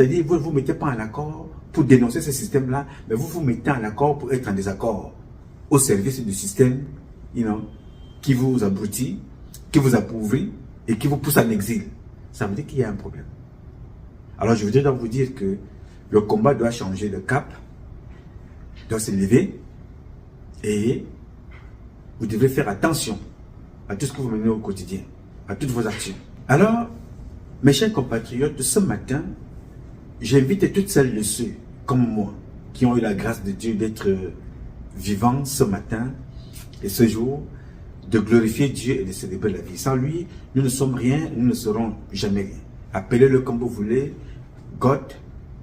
C'est-à-dire, vous ne vous mettez pas en accord pour dénoncer ce système-là, mais vous vous mettez en accord pour être en désaccord au service du système, qui vous abrutit, qui vous appauvrit et qui vous pousse en exil. Ça veut dire qu'il y a un problème. Alors, je voudrais donc vous dire que le combat doit changer de cap, doit se lever et vous devez faire attention à tout ce que vous menez au quotidien, à toutes vos actions. Alors, mes chers compatriotes, ce matin, j'invite toutes celles et ceux, comme moi, qui ont eu la grâce de Dieu d'être vivants ce matin et ce jour, de glorifier Dieu et de célébrer la vie. Sans lui, nous ne sommes rien, nous ne serons jamais rien. Appelez-le comme vous voulez, God,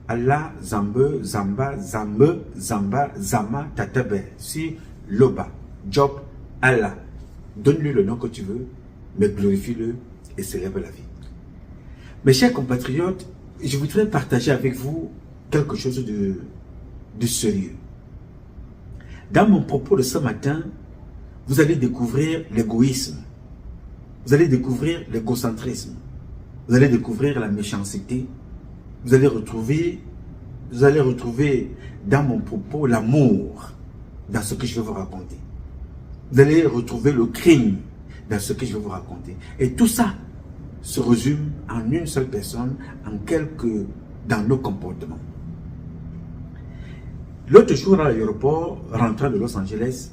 Allah, Zambe, Zamba, Zambe, Zamba, Zama, Tatabe, Si, Loba, Job, Allah. Donne-lui le nom que tu veux, mais glorifie-le et célèbre la vie. Mes chers compatriotes, je voudrais partager avec vous quelque chose de sérieux. Dans mon propos de ce matin, vous allez découvrir l'égoïsme, vous allez découvrir l'égocentrisme, vous allez découvrir la méchanceté, vous allez retrouver dans mon propos l'amour dans ce que je vais vous raconter. Vous allez retrouver le crime dans ce que je vais vous raconter. Et tout ça se résume en une seule personne, dans nos comportements. L'autre jour à l'aéroport, rentrant de Los Angeles,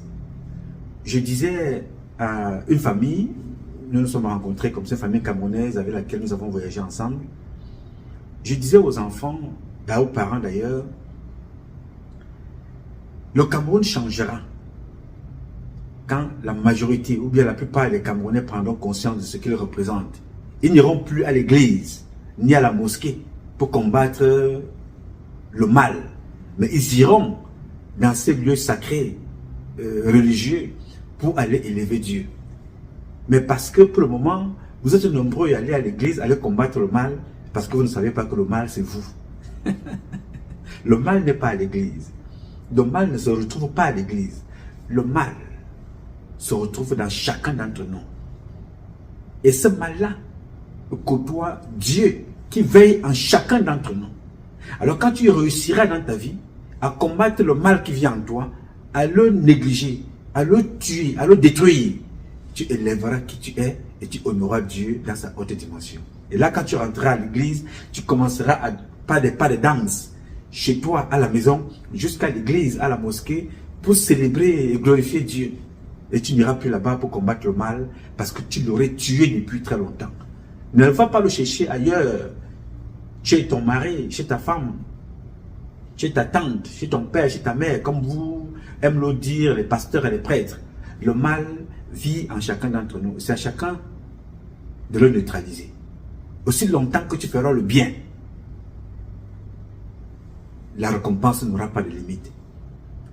je disais à une famille, nous nous sommes rencontrés comme cette famille camerounaise avec laquelle nous avons voyagé ensemble. Je disais aux enfants, et aux parents d'ailleurs, le Cameroun changera quand la majorité ou bien la plupart des Camerounais prendront conscience de ce qu'ils représentent. Ils n'iront plus à l'église ni à la mosquée pour combattre le mal, mais ils iront dans ces lieux sacrés, religieux, pour aller élever Dieu. Mais parce que pour le moment, vous êtes nombreux à aller à l'église, à aller combattre le mal, parce que vous ne savez pas que le mal c'est vous. Le mal n'est pas à l'église. Le mal ne se retrouve pas à l'église. Le mal se retrouve dans chacun d'entre nous. Et ce mal-là côtoie Dieu qui veille en chacun d'entre nous. Alors quand tu réussiras dans ta vie à combattre le mal qui vient en toi, à le négliger, à le tuer, à le détruire, tu élèveras qui tu es et tu honoreras Dieu dans sa haute dimension. Et là, quand tu rentreras à l'église, tu commenceras à pas de danse chez toi, à la maison, jusqu'à l'église, à la mosquée, pour célébrer et glorifier Dieu. Et tu n'iras plus là-bas pour combattre le mal, parce que tu l'aurais tué depuis très longtemps. Ne va pas le chercher ailleurs, chez ton mari, chez ta femme, chez ta tante, chez ton père, chez ta mère, comme vous aiment le dire les pasteurs et les prêtres. Le mal vit en chacun d'entre nous. C'est à chacun de le neutraliser. Aussi longtemps que tu feras le bien, la récompense n'aura pas de limite.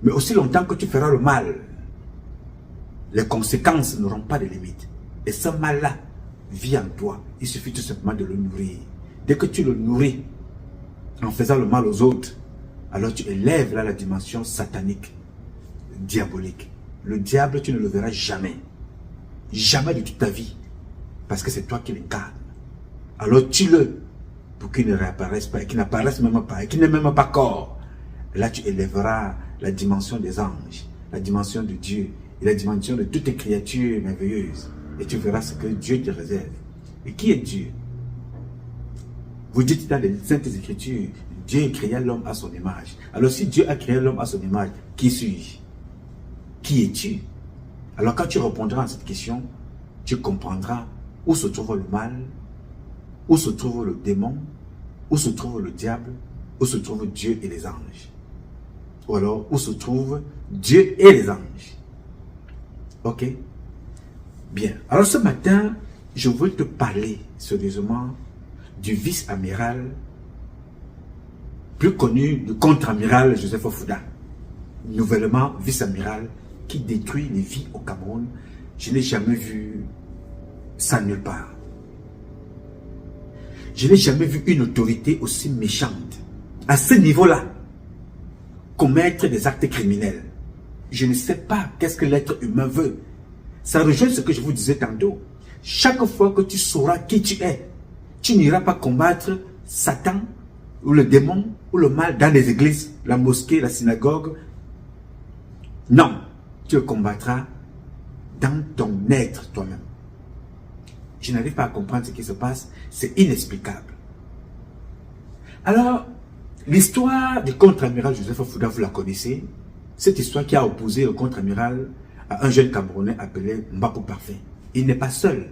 Mais aussi longtemps que tu feras le mal, les conséquences n'auront pas de limite. Et ce mal-là vit en toi. Il suffit tout simplement de le nourrir. Dès que tu le nourris en faisant le mal aux autres, alors tu élèves là la dimension satanique, diabolique. Le diable, tu ne le verras jamais. Jamais de toute ta vie. Parce que c'est toi qui l'incarne. Alors tue-le pour qu'il ne réapparaisse pas, et qu'il n'apparaisse même pas, et qu'il n'ait même pas corps. Et là, tu élèveras la dimension des anges, la dimension de Dieu, et la dimension de toutes les créatures merveilleuses. Et tu verras ce que Dieu te réserve. Et qui est Dieu? Vous dites dans les Saintes Écritures, Dieu créa l'homme à son image. Alors si Dieu a créé l'homme à son image, qui suis-je? Qui es-tu? Alors quand tu répondras à cette question, tu comprendras où se trouve le mal, où se trouve le démon, où se trouve le diable, où se trouve Dieu et les anges. Ou alors, où se trouve Dieu et les anges. Ok? Bien. Alors ce matin, je veux te parler sérieusement du vice-amiral, plus connu du contre-amiral Joseph Ofouda, nouvellement vice-amiral, qui détruit les vies au Cameroun. Je n'ai jamais vu ça nulle part. Je n'ai jamais vu une autorité aussi méchante, à ce niveau-là, commettre des actes criminels. Je ne sais pas qu'est-ce que l'être humain veut. Ça rejoint ce que je vous disais tantôt. Chaque fois que tu sauras qui tu es, tu n'iras pas combattre Satan ou le démon, ou le mal dans les églises, la mosquée, la synagogue. Non, tu le combattras dans ton être toi-même. Je n'arrive pas à comprendre ce qui se passe, c'est inexplicable. Alors, l'histoire du contre-amiral Joseph Fouda, vous la connaissez. Cette histoire qui a opposé le contre-amiral à un jeune Camerounais appelé Mbapou Parfait. Il n'est pas seul.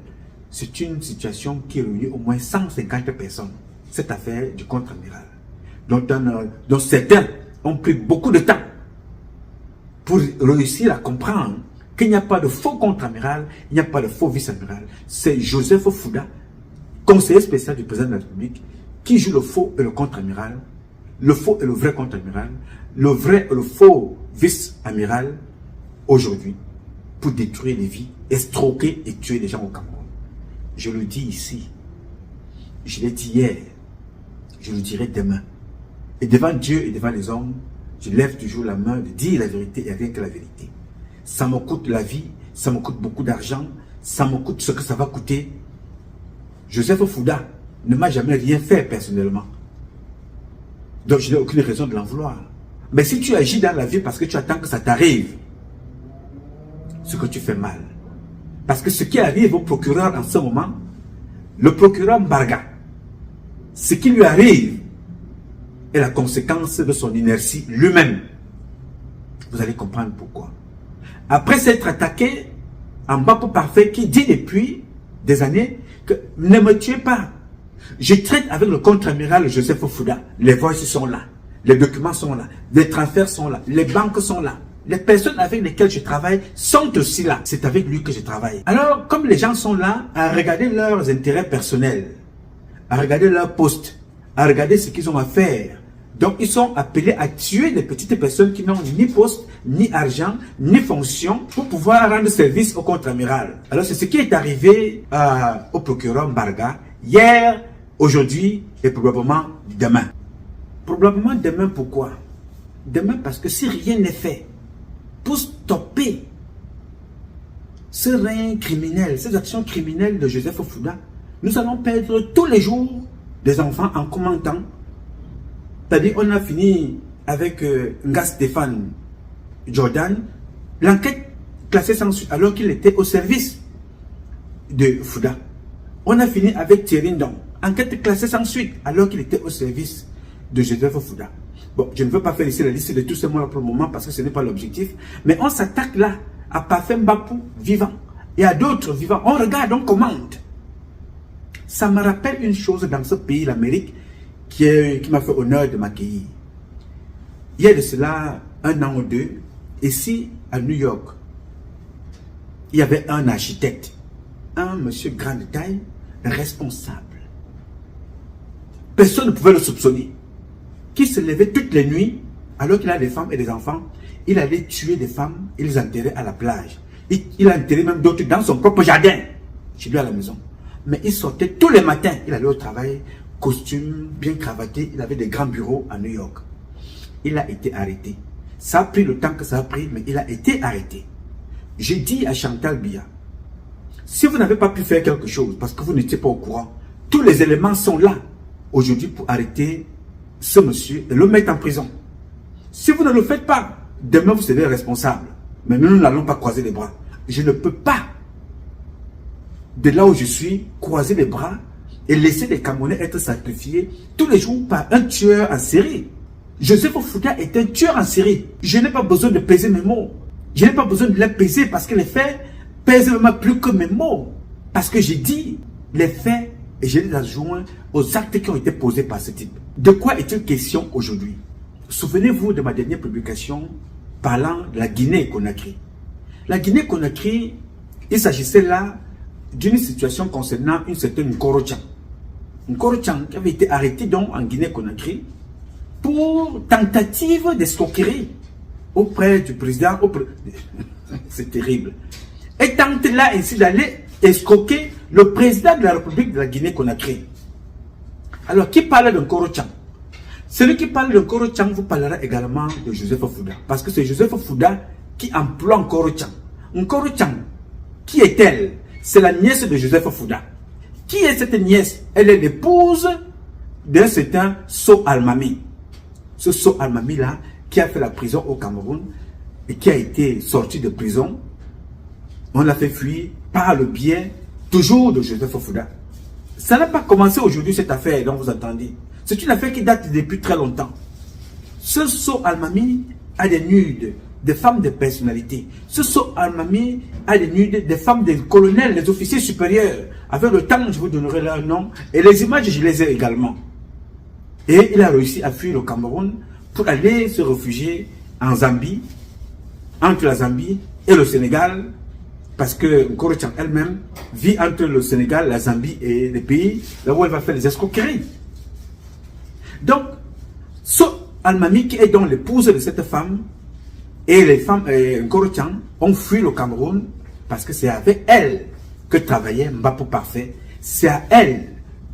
C'est une situation qui réunit au moins 150 personnes. Cette affaire du contre-amiral. Dont certains ont pris beaucoup de temps pour réussir à comprendre qu'il n'y a pas de faux contre-amiral, il n'y a pas de faux vice-amiral. C'est Joseph Fouda, conseiller spécial du président de la République, qui joue le faux et le contre-amiral, le faux et le vrai contre-amiral, le vrai et le faux vice-amiral, aujourd'hui, pour détruire les vies, escroquer et tuer les gens au Cameroun. Je le dis ici, je l'ai dit hier, je le dirai demain. Et devant Dieu et devant les hommes, je lève toujours la main de dire la vérité et rien que la vérité. Ça me coûte la vie, ça me coûte beaucoup d'argent, ça me coûte ce que ça va coûter. Joseph Fouda ne m'a jamais rien fait personnellement. Donc je n'ai aucune raison de l'en vouloir. Mais si tu agis dans la vie parce que tu attends que ça t'arrive, ce que tu fais mal. Parce que ce qui arrive au procureur en ce moment, le procureur Mbarga, ce qui lui arrive est la conséquence de son inertie lui-même. Vous allez comprendre pourquoi. Après s'être attaqué, Mbapou Parfait qui dit depuis des années que ne me tuez pas. Je traite avec le contre-amiral Joseph Fouda. Les voices sont là, les documents sont là, les transferts sont là, les banques sont là. Les personnes avec lesquelles je travaille sont aussi là. C'est avec lui que je travaille. Alors, comme les gens sont là, à regarder leurs intérêts personnels, à regarder leurs postes, à regarder ce qu'ils ont à faire. Donc, ils sont appelés à tuer les petites personnes qui n'ont ni poste, ni argent, ni fonction pour pouvoir rendre service au contre-amiral. Alors, c'est ce qui est arrivé au procureur Mbarga hier, aujourd'hui et probablement demain. Probablement demain, pourquoi? Demain, parce que si rien n'est fait pour stopper ce règne criminel, ces actions criminelles de Joseph Fouda, nous allons perdre tous les jours des enfants en commentant. C'est-à-dire, on a fini avec Nga Stéphane Jordan, l'enquête classée sans suite alors qu'il était au service de Fouda. On a fini avec Thierry Ndong, enquête classée sans suite alors qu'il était au service de Joseph Fouda. Bon, je ne veux pas faire ici la liste de tous ces mots pour le moment parce que ce n'est pas l'objectif. Mais on s'attaque là à Parfait Mbapou vivant et à d'autres vivants. On regarde, on commande. Ça me rappelle une chose dans ce pays, l'Amérique, qui m'a fait honneur de m'accueillir. Il y a de cela 1 an ou 2, ici à New York, il y avait un architecte, un monsieur grande taille, responsable. Personne ne pouvait le soupçonner. Qui se levait toutes les nuits, alors qu'il a des femmes et des enfants, il allait tuer des femmes et les enterrer à la plage. Il a enterré même d'autres dans son propre jardin, chez lui à la maison. Mais il sortait tous les matins, il allait au travail, costume, bien cravaté, il avait des grands bureaux à New York. Il a été arrêté. Ça a pris le temps que ça a pris, mais il a été arrêté. J'ai dit à Chantal Biya, si vous n'avez pas pu faire quelque chose, parce que vous n'étiez pas au courant, tous les éléments sont là, aujourd'hui, pour arrêter ce monsieur et le mettre en prison. Si vous ne le faites pas, demain vous serez responsable. Mais nous n'allons pas croiser les bras. Je ne peux pas, de là où je suis, croiser les bras et laisser les Camerounais être sacrifiés tous les jours par un tueur en série. Joseph Fouda est un tueur en série. Je n'ai pas besoin de peser mes mots. Je n'ai pas besoin de les peser parce que les faits pèsent même plus que mes mots. Parce que j'ai dit les faits et je les adjoins aux actes qui ont été posés par ce type. De quoi est-il question aujourd'hui? Souvenez-vous de ma dernière publication parlant de la Guinée-Conakry. La Guinée-Conakry, il s'agissait là d'une situation concernant une certaine Nkoro Tchang. Nkoro Tchang qui avait été arrêté donc en Guinée-Conakry pour tentative d'escroquerie auprès du président. C'est terrible. Et tente là ainsi d'aller escroquer le président de la République de la Guinée-Conakry. Alors, qui parle de Nkoro Tchang? Celui qui parle de Nkoro Tchang vous parlera également de Joseph Fouda. Parce que c'est Joseph Fouda qui emploie Nkoro Tchang. Nkoro Tchang, qui est-elle? C'est la nièce de Joseph Fouda. Qui est cette nièce? Elle est l'épouse d'un certain So Almami. Ce So Almami-là, qui a fait la prison au Cameroun et qui a été sorti de prison, on l'a fait fuir par le biais toujours de Joseph Fouda. Ça n'a pas commencé aujourd'hui, cette affaire dont vous attendez. C'est une affaire qui date depuis très longtemps. Ce So Almami a des nudes, des femmes de personnalité. Ce So Almami a des nudes, des femmes des colonels, des officiers supérieurs. Avec le temps, je vous donnerai leur nom. Et les images, je les ai également. Et il a réussi à fuir le Cameroun pour aller se réfugier en Zambie, entre la Zambie et le Sénégal, parce que Nkoro Tchang elle-même vit entre le Sénégal, la Zambie et les pays là où elle va faire les escroqueries. Donc, ce Almami qui est donc l'épouse de cette femme, et les femmes Nkoro Tchang ont fui le Cameroun parce que c'est avec elle que travaillait Mbapo Parfait. C'est à elle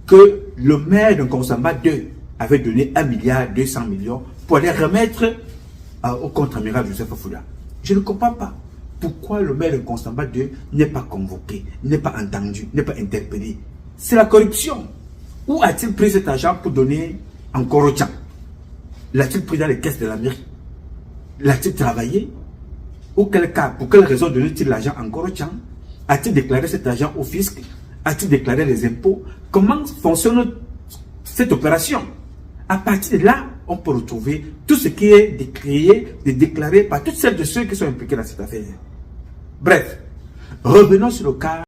que le maire de Nkonsamba 2 avait donné 1,2 milliard pour aller remettre au contre-amiral Joseph Fouda. Je ne comprends pas pourquoi le maire de Nkonsamba 2 n'est pas convoqué, n'est pas entendu, n'est pas interpellé. C'est la corruption. Où a-t-il pris cet argent pour donner à Nkoro Tchang? L'a-t-il pris dans les caisses de la mairie? L'a-t-il travaillé? Ou quel cas, pour quelle raison donnait-il l'argent à Nkoro Tchang? A-t-il déclaré cet argent au fisc? A-t-il déclaré les impôts? Comment fonctionne cette opération? À partir de là, on peut retrouver tout ce qui est décrié, déclaré par toutes celles de ceux qui sont impliqués dans cette affaire. Bref, revenons sur le cas